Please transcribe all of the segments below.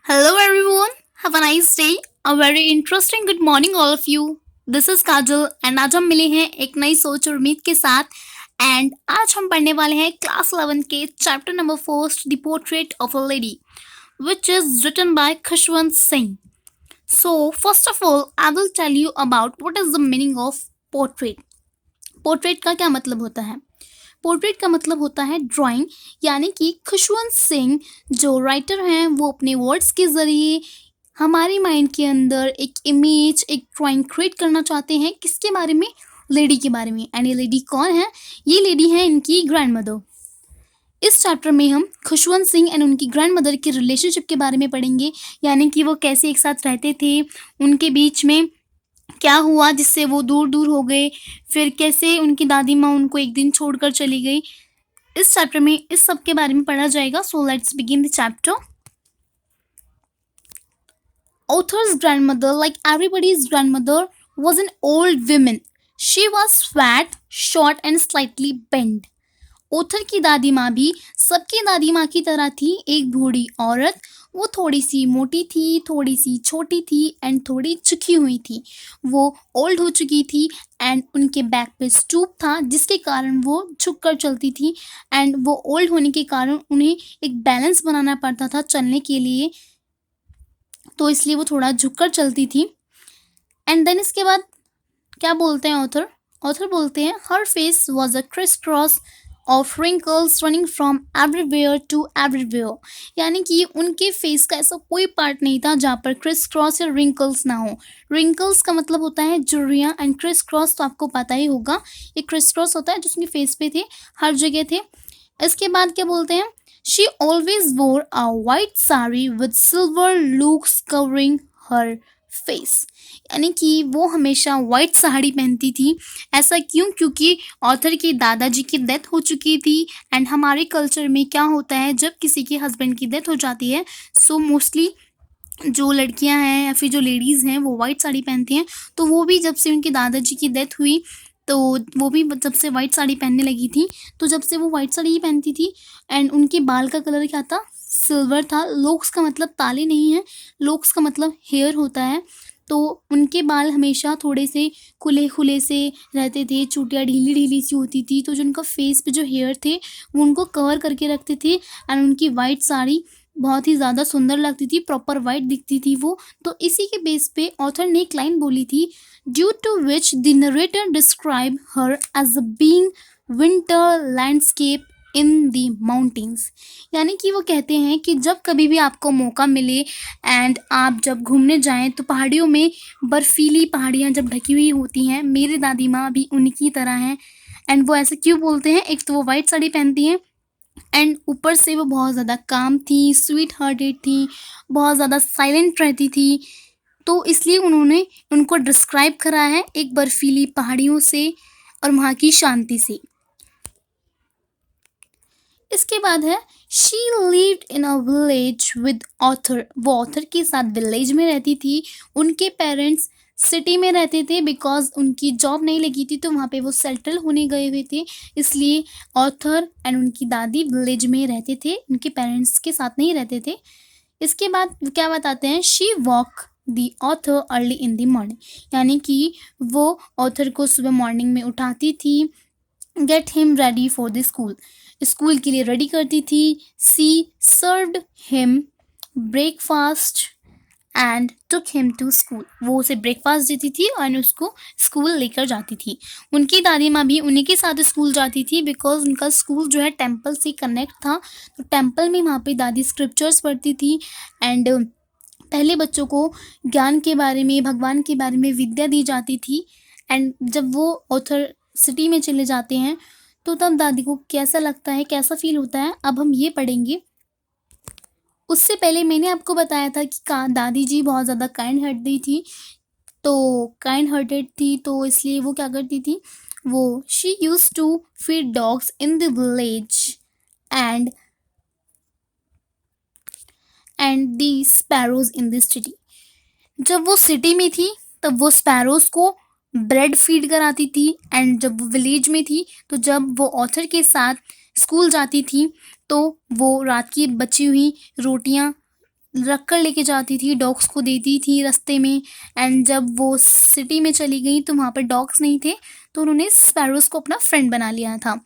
Hello everyone, have a nice day. A very interesting good morning all of you. This is Kajal and आज हम मिले हैं एक नई सोच और उम्मीद के साथ एंड आज हम पढ़ने वाले हैं क्लास 11 के chapter number 4 the portrait of a lady which is written by Khushwant Singh. So first of all I will tell you about what is the meaning of portrait. Portrait का क्या मतलब होता है? पोर्ट्रेट का मतलब होता है ड्राइंग, यानी कि खुशवंत सिंह जो राइटर हैं वो अपने वर्ड्स के ज़रिए हमारी माइंड के अंदर एक इमेज, एक ड्राइंग क्रिएट करना चाहते हैं। किसके बारे में? लेडी के बारे में। एंड ये लेडी कौन है? ये लेडी है इनकी ग्रैंड मदर। इस चैप्टर में हम खुशवंत सिंह एंड उनकी ग्रैंड मदर के रिलेशनशिप के बारे में पढ़ेंगे, यानी कि वो कैसे एक साथ रहते थे, उनके बीच में क्या हुआ जिससे वो दूर दूर हो गए, फिर कैसे उनकी दादी माँ उनको एक दिन छोड़कर चली गई। इस चैप्टर में इस सब के बारे में पढ़ा जाएगा। So let's begin the chapter. Author's grandmother, like everybody's grandmother, was an old woman. She was fat, short and slightly bent. Other की दादी माँ भी सबकी दादी माँ की तरह थी, एक बूढ़ी औरत। वो थोड़ी सी मोटी थी, थोड़ी सी छोटी थी एंड थोड़ी झुकी हुई थी। वो ओल्ड हो चुकी थी एंड उनके बैक पे स्टूप था जिसके कारण वो झुक कर चलती थी। एंड वो ओल्ड होने के कारण उन्हें एक बैलेंस बनाना पड़ता था चलने के लिए, तो इसलिए वो थोड़ा झुक कर चलती थी। एंड देन इसके बाद क्या बोलते हैं ऑथर? ऑथर बोलते हैं her face was a criss cross of wrinkles running from everywhere to everywhere, यानी कि उनके फेस का ऐसा कोई पार्ट नहीं था जहाँ पर क्रिस क्रॉस या रिंकल्स ना हो। रिंकल्स का मतलब होता है झुर्रियाँ एंड क्रिस क्रॉस तो आपको पता ही होगा, ये क्रिस क्रॉस होता है जो उनके फेस पे थे, हर जगह थे। इसके बाद क्या बोलते हैं? शी ऑलवेज वोर अ white sari with silver Luke's covering her face, यानी कि वो हमेशा वाइट साड़ी पहनती थी। ऐसा क्यों? क्योंकि ऑथर के दादाजी की डेथ हो चुकी थी एंड हमारे कल्चर में क्या होता है, जब किसी के हस्बैंड की डेथ हो जाती है सो मोस्टली जो लड़कियां हैं या फिर जो लेडीज़ हैं वो वाइट साड़ी पहनती हैं। तो वो भी जब से उनके दादाजी की डेथ हुई तो वो भी जब से वाइट साड़ी पहनने लगी थी, तो जब से वो वाइट साड़ी ही पहनती थी। एंड उनके बाल का कलर क्या था? सिल्वर था। लोक्स का मतलब ताले नहीं है, लोक्स का मतलब हेयर होता है। तो उनके बाल हमेशा थोड़े से खुले खुले से रहते थे, चूटियाँ ढीली ढीली सी होती थी, तो जो उनका फेस पे जो हेयर थे वो उनको कवर करके रखते थे। एंड उनकी वाइट साड़ी बहुत ही ज़्यादा सुंदर लगती थी, प्रॉपर वाइट दिखती थी वो। तो इसी के बेस पे ऑथर ने एक लाइन बोली थी, due to which the narrator describe her as a being winter landscape in the mountains, यानी कि वो कहते हैं कि जब कभी भी आपको मौका मिले एंड आप जब घूमने जाएं तो पहाड़ियों में बर्फीली पहाड़ियाँ जब ढकी हुई होती हैं, मेरी दादी माँ भी उनकी तरह हैं। एंड वो ऐसे क्यों बोलते हैं? एक तो वो वाइट साड़ी पहनती हैं एंड ऊपर से वो बहुत ज़्यादा काम थी, स्वीट हार्टेड थी, बहुत ज़्यादा साइलेंट रहती थी। तो इसलिए उन्होंने उनको डिस्क्राइब करा है एक बर्फीली पहाड़ियों से और वहाँ की शांति से। इसके बाद है she lived in a village with author, वो ऑथर के साथ विलेज में रहती थी। उनके पेरेंट्स सिटी में रहते थे बिकॉज उनकी जॉब नहीं लगी थी, तो वहाँ पे वो सेटल होने गए हुए थे, इसलिए ऑथर एंड उनकी दादी विलेज में रहते थे, उनके पेरेंट्स के साथ नहीं रहते थे। इसके बाद क्या बताते हैं? She walk the author early in the morning, यानी कि वो ऑथर को सुबह मॉर्निंग में उठाती थी, get him ready for the school, school के लिए रेडी करती थी। She served him breakfast and took him to school, वो उसे ब्रेकफास्ट देती थी और उसको स्कूल लेकर जाती थी। उनकी दादी माँ भी उन्हीं के साथ स्कूल जाती थी बिकॉज उनका स्कूल जो है टेम्पल से कनेक्ट था, तो टेम्पल में वहाँ पे दादी स्क्रिप्चर्स पढ़ती थी एंड पहले बच्चों को ज्ञान के बारे में, भगवान के बारे में विद्या दी जाती थी। एंड जब वो ऑथर सिटी में चले जाते हैं तो तब दादी को कैसा लगता है, कैसा फील होता है, अब हम ये पढ़ेंगे। उससे पहले मैंने आपको बताया था कि का दादी जी बहुत ज़्यादा काइंड हार्टेड थी, तो काइंड हार्टेड थी तो इसलिए वो क्या करती थी, वो she use to feed dogs in the village and the sparrows in the city. जब वो सिटी में थी तब वो स्पैरोज को ब्रेड फीड कराती थी एंड जब वो विलेज में थी तो जब वो ऑथर के साथ स्कूल जाती थी तो वो रात की बची हुई रोटियां रख कर लेके जाती थी, डॉग्स को देती थी रास्ते में। एंड जब वो सिटी में चली गई तो वहाँ पर डॉग्स नहीं थे, तो उन्होंने स्पैरोज को अपना फ्रेंड बना लिया था।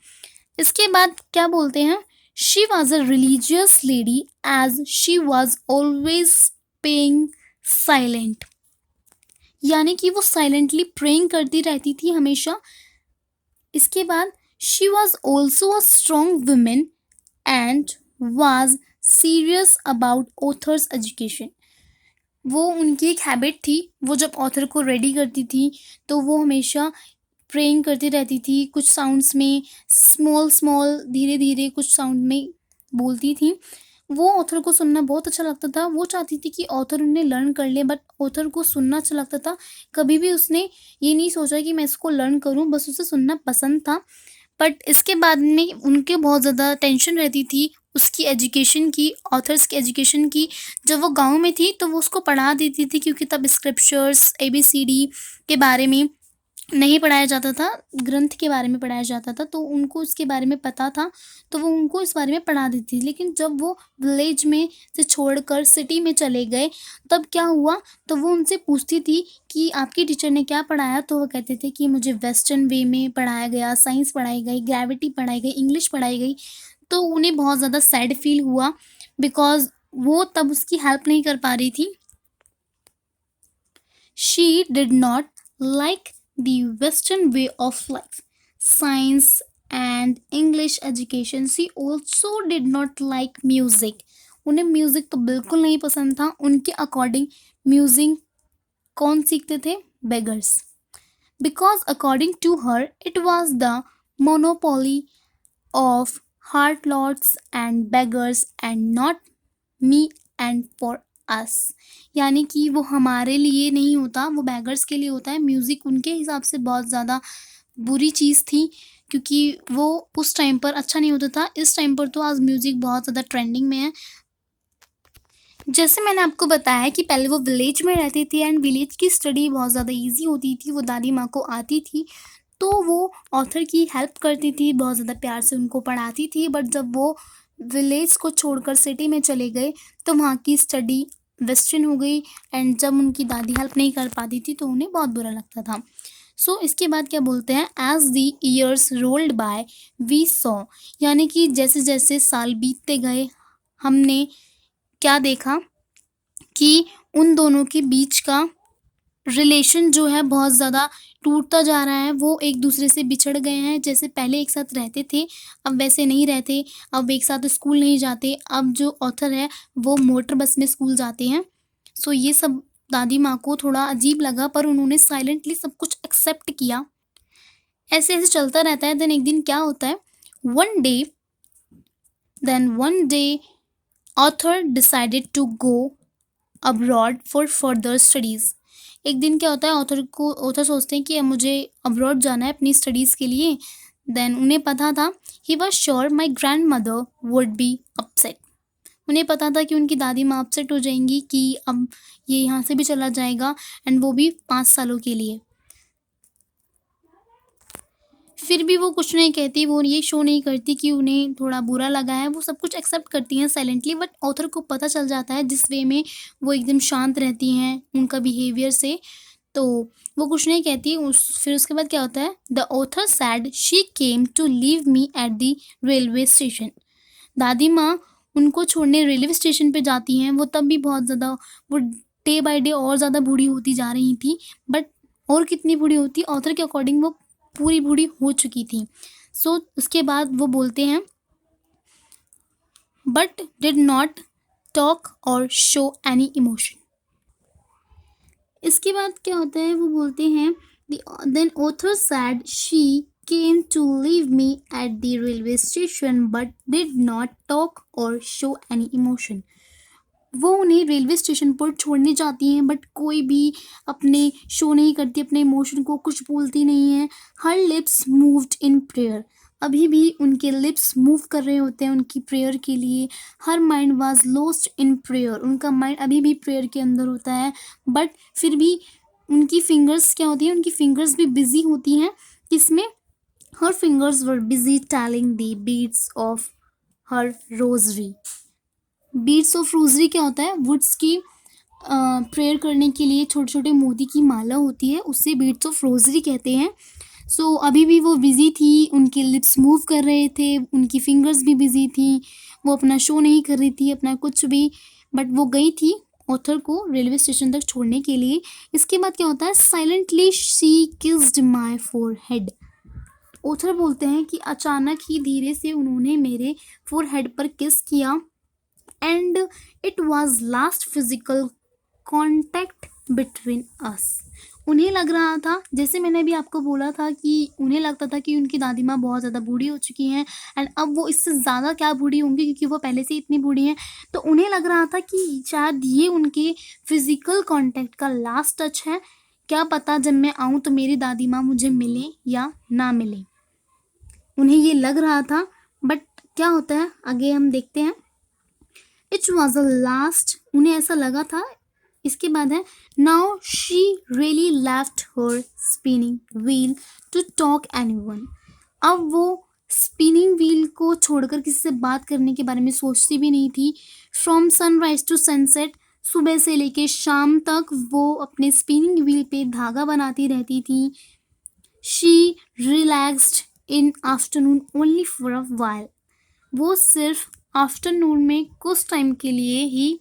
इसके बाद क्या बोलते हैं, she was a religious lady as she was always praying silent, यानी कि वो साइलेंटली प्रेइंग करती रहती थी हमेशा। इसके बाद she was also a strong women and was serious about authors education. वो उनकी एक हैबिट थी, वो जब ऑथर को रेडी करती थी तो वो हमेशा प्रेइंग करती रहती थी, कुछ साउंड्स में, स्मॉल स्मॉल धीरे धीरे कुछ साउंड में बोलती थी। वो ऑथर को सुनना बहुत अच्छा लगता था, वो चाहती थी कि ऑथर उन्हें लर्न कर ले, बट ऑथर को सुनना अच्छा लगता था। कभी भी उसने ये नहीं सोचा कि मैं इसको लर्न करूं, बस उसे सुनना पसंद था। बट इसके बाद में उनके बहुत ज़्यादा टेंशन रहती थी उसकी एजुकेशन की, ऑथर्स की एजुकेशन की। जब वो गाँव में थी तो वो उसको पढ़ा देती थी, क्योंकि तब स्क्रिप्चर्स ABCD के बारे में नहीं पढ़ाया जाता था, ग्रंथ के बारे में पढ़ाया जाता था, तो उनको उसके बारे में पता था, तो वो उनको इस बारे में पढ़ा देती थी। लेकिन जब वो विलेज में से छोड़कर सिटी में चले गए, तब क्या हुआ, तो वो उनसे पूछती थी कि आपकी टीचर ने क्या पढ़ाया, तो वो कहते थे कि मुझे वेस्टर्न वे में पढ़ाया गया, साइंस पढ़ाई गई, ग्रेविटी पढ़ाई गई, इंग्लिश पढ़ाई गई। तो उन्हें बहुत ज़्यादा सैड फील हुआ, बिकॉज वो तब उसकी हेल्प नहीं कर पा रही थी। She did not like the Western way of life, science, and English education. She also did not like music. उन्हें म्यूज़िक तो बिल्कुल नहीं पसंद था। उनके अकॉर्डिंग म्यूज़िक कौन सीखते थे? Beggars. Because according to her, it was the monopoly of heart lords and beggars and not me and for us, यानी कि वो हमारे लिए नहीं होता, वो बैगर्स के लिए होता है। म्यूज़िक उनके हिसाब से बहुत ज़्यादा बुरी चीज़ थी, क्योंकि वो उस टाइम पर अच्छा नहीं होता था। इस टाइम पर तो आज म्यूज़िक बहुत ज़्यादा ट्रेंडिंग में है। जैसे मैंने आपको बताया कि पहले वो विलेज में रहती थी एंड विलेज की स्टडी बहुत ज़्यादा ईजी होती थी, वो दादी माँ को आती थी, तो वो ऑथर की हेल्प करती थी, बहुत ज़्यादा प्यार से उनको पढ़ाती थी। बट जब वो विलेज को छोड़कर सिटी में चले गए तो वहाँ की स्टडी वेस्टर्न हो गई, एंड जब उनकी दादी हेल्प नहीं कर पाती थी तो उन्हें बहुत बुरा लगता था। सो इसके बाद क्या बोलते हैं, as the years rolled by we saw, यानी कि जैसे जैसे साल बीतते गए हमने क्या देखा कि उन दोनों के बीच का रिलेशन जो है बहुत ज़्यादा टूटता जा रहा है, वो एक दूसरे से बिछड़ गए हैं। जैसे पहले एक साथ रहते थे, अब वैसे नहीं रहते, अब एक साथ स्कूल नहीं जाते। अब जो ऑथर है वो मोटर बस में स्कूल जाते हैं। सो ये सब दादी माँ को थोड़ा अजीब लगा, पर उन्होंने साइलेंटली सब कुछ एक्सेप्ट किया। ऐसे ऐसे चलता रहता है। देन एक दिन क्या होता है, one day one day author decided to go abroad for further studies. एक दिन क्या होता है, ऑथर सोचते हैं कि अब मुझे अब्रॉड जाना है अपनी स्टडीज़ के लिए। देन उन्हें पता था, he was sure my grand mother would be upset. उन्हें पता था कि उनकी दादी माँ अपसेट हो जाएंगी कि अब ये यहाँ से भी चला जाएगा, एंड वो भी 5 सालों के लिए। फिर भी वो कुछ नहीं कहती, वो ये शो नहीं करती कि उन्हें थोड़ा बुरा लगा है, वो सब कुछ एक्सेप्ट करती हैं साइलेंटली। बट ऑथर को पता चल जाता है जिस वे में वो एकदम शांत रहती हैं उनका बिहेवियर से, तो वो कुछ नहीं कहती। फिर उसके बाद क्या होता है, the author said she came to leave me at the railway station. दादी माँ उनको छोड़ने रेलवे स्टेशन पे जाती हैं। वो तब भी बहुत ज़्यादा, वो डे बाय डे और ज़्यादा बूढ़ी होती जा रही थी। बट और कितनी बूढ़ी होती, ऑथर के अकॉर्डिंग वो पूरी बूढ़ी हो चुकी थी। सो उसके बाद वो बोलते हैं, but did not talk or show any emotion. इसके बाद क्या होता है, वो बोलते हैं, then author said she came to leave me at the railway station but did not talk or show any emotion. वो उन्हें रेलवे स्टेशन पर छोड़ने जाती हैं, बट कोई भी अपने शो नहीं करती, अपने इमोशन को कुछ बोलती नहीं है। हर लिप्स मूव्ड इन प्रेयर, अभी भी उनके लिप्स मूव कर रहे होते हैं उनकी प्रेयर के लिए। Her mind was lost in prayer, उनका माइंड अभी भी प्रेयर के अंदर होता है। बट फिर भी उनकी फिंगर्स क्या होती हैं, उनकी फिंगर्स भी बिजी होती हैं। इसमें her fingers were busy telling the beads of her rosary. Beads of rosary क्या होता है? वुड्स की प्रेयर करने के लिए छोटे छोटे मोती की माला होती है, उससे बीड्स ऑफ रोजरी कहते हैं। सो अभी भी वो बिजी थी, उनके लिप्स मूव कर रहे थे, उनकी फिंगर्स भी बिजी थी, वो अपना शो नहीं कर रही थी अपना कुछ भी, बट वो गई थी ऑथर को रेलवे स्टेशन तक छोड़ने के लिए। इसके बाद क्या होता है? Silently she kissed my forehead. Author बोलते हैं कि अचानक ही धीरे से उन्होंने मेरे फोरहेड पर किस किया, and it was last physical contact between us. उन्हें लग रहा था, जैसे मैंने भी आपको बोला था कि उन्हें लगता था कि उनकी दादी माँ बहुत ज़्यादा बूढ़ी हो चुकी हैं, एंड अब वो इससे ज़्यादा क्या बूढ़ी होंगी, क्योंकि वो पहले से ही इतनी बूढ़ी हैं। तो उन्हें लग रहा था कि शायद ये उनके फिजिकल कांटेक्ट का लास्ट टच है। क्या पता जब मैं आऊँ तो मेरी दादी माँ मुझे मिले या ना मिले, उन्हें ये लग रहा था। बट क्या होता है आगे हम देखते हैं। इट वॉज अ लास्ट, उन्हें ऐसा लगा था। इसके बाद है, now she really left her spinning wheel to talk anyone. अब वो स्पिनिंग व्हील को छोड़कर किसी से बात करने के बारे में सोचती भी नहीं थी। फ्रॉम सनराइज टू सनसेट, सुबह से लेके शाम तक वो अपने स्पिनिंग व्हील पे धागा बनाती रहती थी। She relaxed in afternoon only for a while. वो सिर्फ आफ्टरनून में कुछ टाइम के लिए ही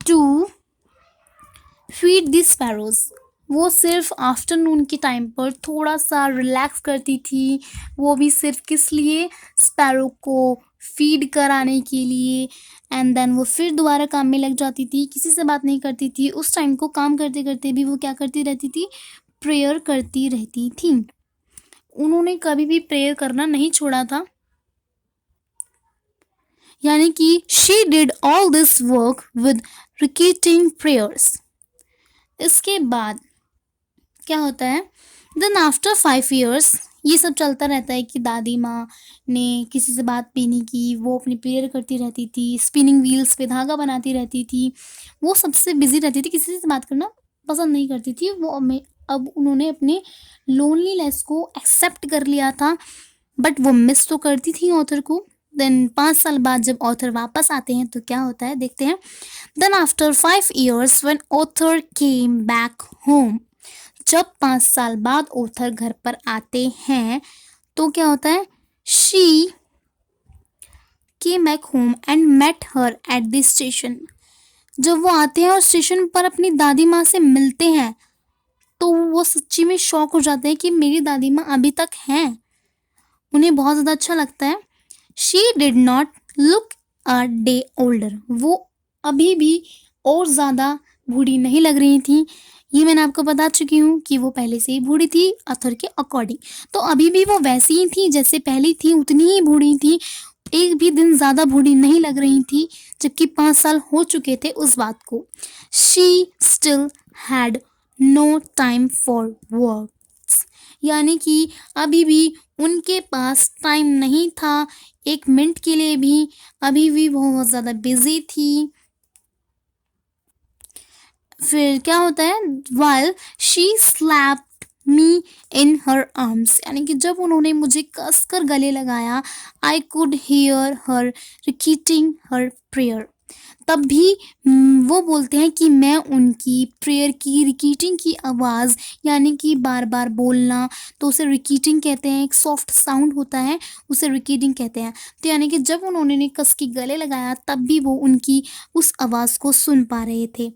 टू फीड द स्पैरोज, वो सिर्फ आफ्टरनून के टाइम पर थोड़ा सा रिलैक्स करती थी, वो भी सिर्फ किस लिए? स्पैरो को फीड कराने के लिए। एंड देन वो फिर दोबारा काम में लग जाती थी, किसी से बात नहीं करती थी। उस टाइम को काम करते करते भी वो क्या करती रहती थी? प्रेयर करती रहती थी। उन्होंने कभी भी प्रेयर करना नहीं छोड़ा था, यानी कि she did all this work with repeating prayers. इसके बाद क्या होता है? देन आफ्टर 5 years ये सब चलता रहता है कि दादी माँ ने किसी से बात भी नहीं की, वो अपनी प्रेयर करती रहती थी, स्पिनिंग व्हील्स पे धागा बनाती रहती थी, वो सबसे बिजी रहती थी, किसी से बात करना पसंद नहीं करती थी वो। अब उन्होंने अपने लोनलीनेस को एक्सेप्ट कर लिया था, बट वो मिस तो करती थी ऑथर को। देन 5 साल बाद जब ऑथर वापस आते हैं तो क्या होता है देखते हैं। Then after 5 years when author came back home, जब 5 साल बाद ऑथर घर पर आते हैं तो क्या होता है? She came back home and met her at the station. जब वो आते हैं और स्टेशन पर अपनी दादी माँ से मिलते हैं तो वो सच्ची में शॉक हो जाते हैं कि मेरी दादी माँ अभी तक हैं। उन्हें बहुत ज़्यादा अच्छा लगता है। She did not look a day older, वो अभी भी और ज़्यादा बूढ़ी नहीं लग रही थी। ये मैंने आपको बता चुकी हूँ कि वो पहले से ही बूढ़ी थी ऑथर के अकॉर्डिंग, तो अभी भी वो वैसी ही थी जैसे पहले थी, उतनी ही बूढ़ी थी, एक भी दिन ज़्यादा बूढ़ी नहीं लग रही थी, जबकि 5 साल हो चुके थे उस बात को। She still had no time for words, यानी कि अभी भी उनके पास टाइम नहीं था एक मिनट के लिए भी, अभी भी बहुत ज़्यादा बिजी थी। फिर क्या होता है? While she slapped me in her arms, यानी कि जब उन्होंने मुझे कसकर गले लगाया, I could hear her repeating her prayer. तब भी वो बोलते हैं कि मैं उनकी प्रेयर की रिपीटिंग की आवाज़, यानी कि बार बार बोलना, तो उसे रिपीटिंग कहते हैं, एक सॉफ्ट साउंड होता है उसे रिपीटिंग कहते हैं। तो यानी कि जब उन्होंने कस के गले लगाया तब भी वो उनकी उस आवाज़ को सुन पा रहे थे।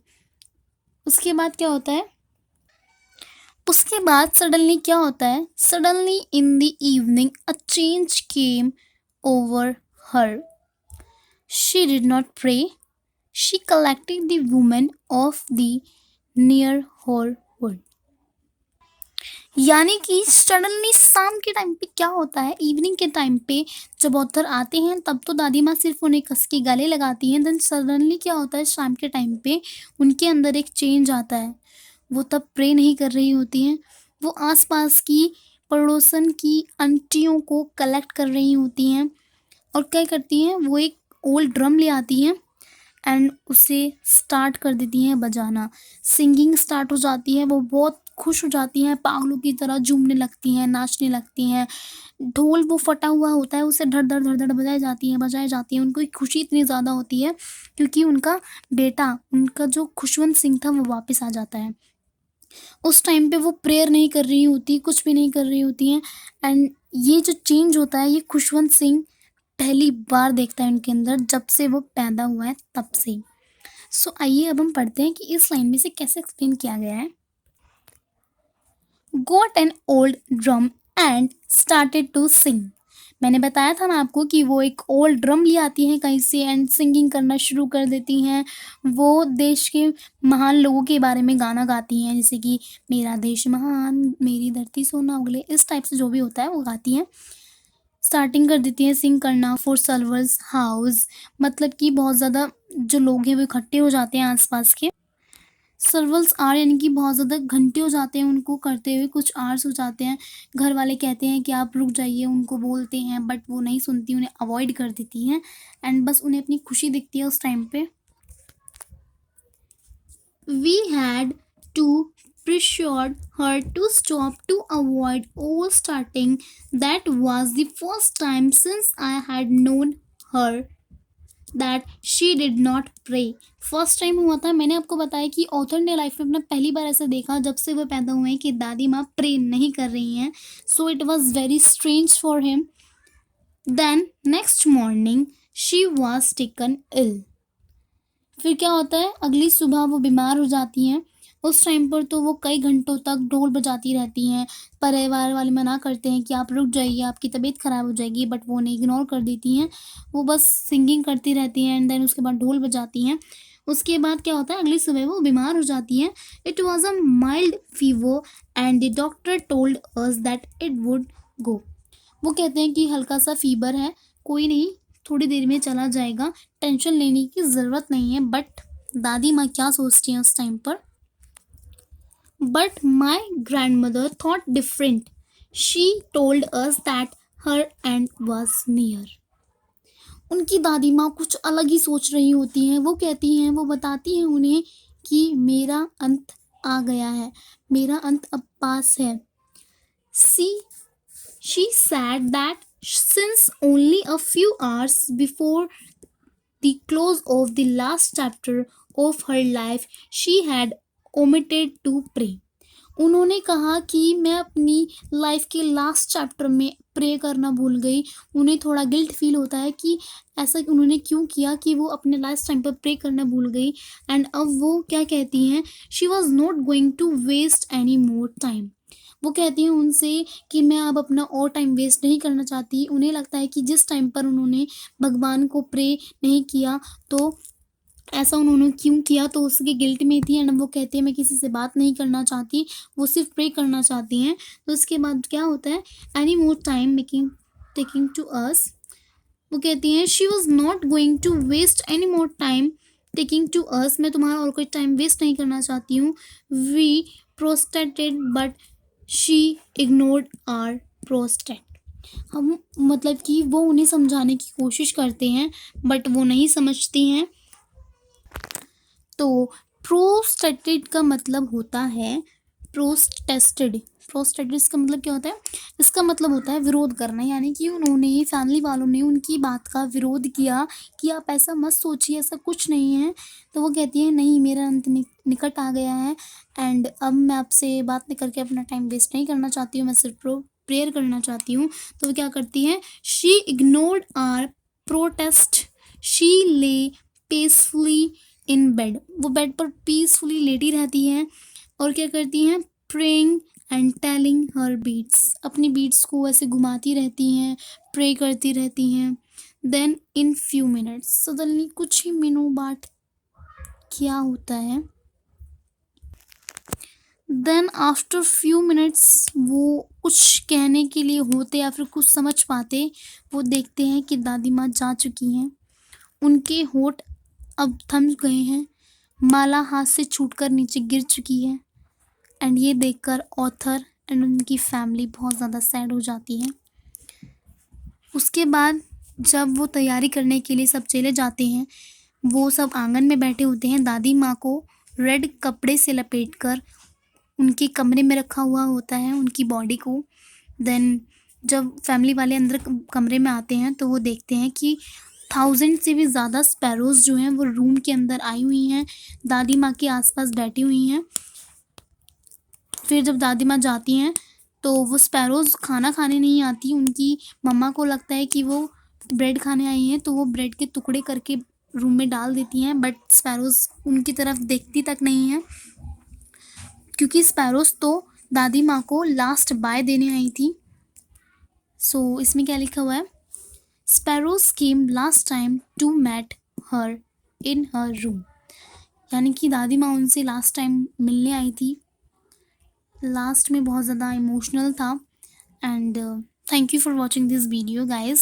उसके बाद क्या होता है? उसके बाद सडनली क्या होता है? Suddenly in the evening a change came over her. She did not pray, she collected the women of the neighbourhood. यानी कि सडनली शाम के टाइम पे क्या होता है, इवनिंग के टाइम पे जब ऑथर आते हैं तब तो दादी माँ सिर्फ उन्हें कस के गले लगाती हैं। देन सडनली क्या होता है, शाम के टाइम पे उनके अंदर एक चेंज आता है। वो तब प्रे नहीं कर रही होती हैं, वो आसपास की पड़ोसन की आंटियों को कलेक्ट कर रही होती हैं, और क्या करती हैं, वो एक ओल्ड ड्रम ले आती हैं एंड उसे स्टार्ट कर देती हैं बजाना। सिंगिंग स्टार्ट हो जाती है, वो बहुत खुश हो जाती हैं, पागलों की तरह झूमने लगती हैं, नाचने लगती हैं। ढोल वो फटा हुआ होता है, उसे धड़-धड़, धड़-धड़ बजाई जाती हैं। उनको खुशी इतनी ज़्यादा होती है क्योंकि उनका बेटा, उनका जो खुशवंत सिंह था वो वापस आ जाता है। उस टाइम पे वो प्रेयर नहीं कर रही होती, कुछ भी नहीं कर रही होती हैं। एंड ये जो चेंज होता है ये खुशवंत सिंह पहली बार देखता है उनके अंदर, जब से वो पैदा हुआ है तब से। सो आइए अब हम पढ़ते हैं कि इस लाइन में से कैसे एक्सप्लेन किया गया है। Got an old drum and started to sing. मैंने बताया था ना आपको कि वो एक ओल्ड ड्रम ले आती हैं कहीं से एंड सिंगिंग करना शुरू कर देती हैं। वो देश के महान लोगों के बारे में गाना गाती हैं, जैसे कि मेरा देश महान, मेरी धरती सोना उगले, इस टाइप से जो भी होता है वो गाती हैं। स्टार्टिंग कर देती हैं सिंग करना फॉर सर्वर्स हाउस, मतलब कि बहुत ज़्यादा जो लोग हैं वो इकट्ठे हो जाते हैं आसपास के। सर्वल्स आर यानी कि बहुत ज़्यादा घंटे हो जाते हैं उनको करते हुए, कुछ आवर्स हो जाते हैं। घर वाले कहते हैं कि आप रुक जाइए, उनको बोलते हैं बट वो नहीं सुनती, उन्हें अवॉइड कर देती हैं। एंड बस उन्हें अपनी खुशी दिखती है उस टाइम पे। We had to persuade her to stop to avoid overstarting. That was the first time since I had known her that she did not pray. First time हुआ था, मैंने आपको बताया कि ऑथर ने लाइफ में अपना पहली बार ऐसा देखा जब से वो पैदा हुए हैं कि दादी माँ प्रे नहीं कर रही हैं। So it was very strange for him. Then next morning she was taken ill. फिर क्या होता है, अगली सुबह वो बीमार हो जाती हैं। उस टाइम पर तो वो कई घंटों तक ढोल बजाती रहती हैं। परिवार वाले मना करते हैं कि आप रुक जाइए, आपकी तबीयत ख़राब हो जाएगी, बट वो उन्हें इग्नोर कर देती हैं। वो बस सिंगिंग करती रहती हैं एंड देन उसके बाद ढोल बजाती हैं। उसके बाद क्या होता है, अगली सुबह वो बीमार हो जाती हैं। It was a mild fever and the doctor told us that it would go. वो कहते हैं कि हल्का सा फीवर है, कोई नहीं, थोड़ी देर में चला जाएगा, टेंशन लेने की ज़रूरत नहीं है। बट दादी माँ क्या सोचती हैं उस टाइम पर, but my grand mother thought different. She told us that her and was near. उनकी दादी माँ कुछ अलग ही सोच रही होती हैं। वो कहती हैं, वो बताती हैं उन्हें कि मेरा अंत आ गया है, मेरा अंत अब पास है। सी She said that since only a few hours before the close of the last chapter of her life, she had omitted to pray. उन्होंने कहा कि मैं अपनी लाइफ के लास्ट चैप्टर में प्रे करना भूल गई। उन्हें थोड़ा गिल्ट फील होता है कि ऐसा उन्होंने क्यों किया, कि वो अपने लास्ट टाइम पर प्रे करना भूल गई। एंड अब वो क्या कहती हैं, she was not going to waste any more time. वो कहती हैं उनसे कि मैं अब अपना और टाइम वेस्ट नहीं करना चाहती। उन्हें लगता है कि जिस टाइम पर उन्होंने भगवान को प्रे नहीं किया तो ऐसा उन्होंने क्यों किया, तो उसके गिल्ट में थी। एंड वो कहती है मैं किसी से बात नहीं करना चाहती, वो सिर्फ प्रे करना चाहती हैं। तो उसके बाद क्या होता है, any more time making taking to us. वो कहती हैं she was not going to waste any more time taking to us. मैं तुम्हारा और कोई टाइम वेस्ट नहीं करना चाहती हूँ। We protested but she ignored our protest. हम मतलब कि वो उन्हें समझाने की कोशिश करते हैं बट वो नहीं समझती हैं। तो प्रोस्टेटेड का मतलब होता है प्रोस्टेस्टेड। प्रोस्टेटेड इसका मतलब क्या होता है, इसका मतलब होता है विरोध करना, यानी कि उन्होंने, फैमिली वालों ने उनकी बात का विरोध किया कि आप ऐसा मत सोचिए, ऐसा कुछ नहीं है। तो वो कहती है नहीं, मेरा अंत निकट आ गया है एंड अब मैं आपसे बात नहीं करके अपना टाइम वेस्ट नहीं करना चाहती हूँ, मैं सिर्फ प्रेयर करना चाहती हूँ। तो वो क्या करती हैं, she ignored our protest, she lay peacefully in bed. वो बेड पर पीसफुली लेटी रहती हैं और क्या करती हैं, praying and telling her beads. अपनी बीट्स को ऐसे घुमाती रहती हैं, प्रे करती रहती हैं। Then in few minutes, suddenly कुछ ही मिनटों बाद क्या होता है, देन आफ्टर फ्यू मिनट्स वो कुछ कहने के लिए होते या फिर कुछ समझ पाते, वो देखते हैं कि दादी माँ जा चुकी हैं। उनके होठ अब थम गए हैं, माला हाथ से छूटकर नीचे गिर चुकी है। एंड ये देखकर ऑथर एंड उनकी फैमिली बहुत ज़्यादा सैड हो जाती है। उसके बाद जब वो तैयारी करने के लिए सब चले जाते हैं, वो सब आंगन में बैठे होते हैं। दादी माँ को रेड कपड़े से लपेटकर उनके कमरे में रखा हुआ होता है उनकी बॉडी को। देन जब फैमिली वाले अंदर कमरे में आते हैं तो वो देखते हैं कि 1000 से भी ज़्यादा स्पैरोज़ जो हैं वो रूम के अंदर आई हुई हैं, दादी माँ के आसपास बैठी हुई हैं। फिर जब दादी माँ जाती हैं तो वो स्पैरोज़ खाना खाने नहीं आती, उनकी मम्मा को लगता है कि वो ब्रेड खाने आई हैं, तो वो ब्रेड के टुकड़े करके रूम में डाल देती हैं, बट स्पैरोज़ उनकी तरफ देखती तक नहीं है, क्योंकि स्पैरोज़ तो दादी माँ को लास्ट बाय देने आई थी। सो इसमें क्या लिखा हुआ है, sparrows came last time to met her in her room, यानी कि दादी माँ उनसे लास्ट टाइम मिलने आई थी। लास्ट में बहुत ज़्यादा इमोशनल था। And thank you for watching this video guys.